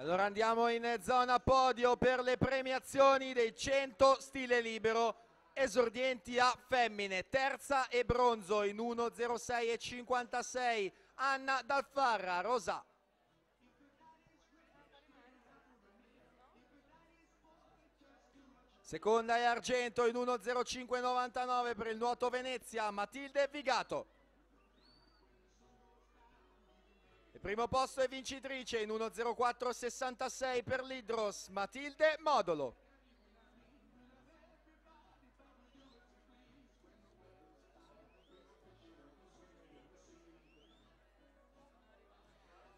Allora andiamo in zona podio per le premiazioni dei 100 stile libero, esordienti a femmine, terza e bronzo in 1.06.56, Anna Dalfarra, Rosa. Seconda e argento in 1.05.99 per il Nuoto Venezia, Matilde Vigato. Il primo posto è vincitrice in 1.04.66 per l'Idros, Matilde Modolo.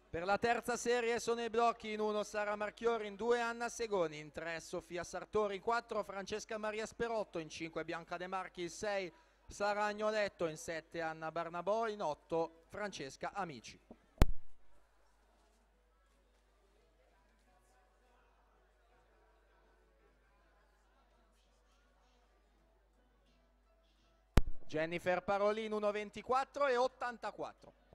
Per la terza serie sono i blocchi: in 1 Sara Marchiori, in 2 Anna Segoni, in 3 Sofia Sartori, in 4 Francesca Maria Sperotto, in 5 Bianca De Marchi, in 6 Sara Agnoletto, in 7 Anna Barnabò, in 8 Francesca Amici. Jennifer Parolin 1.24 e 84.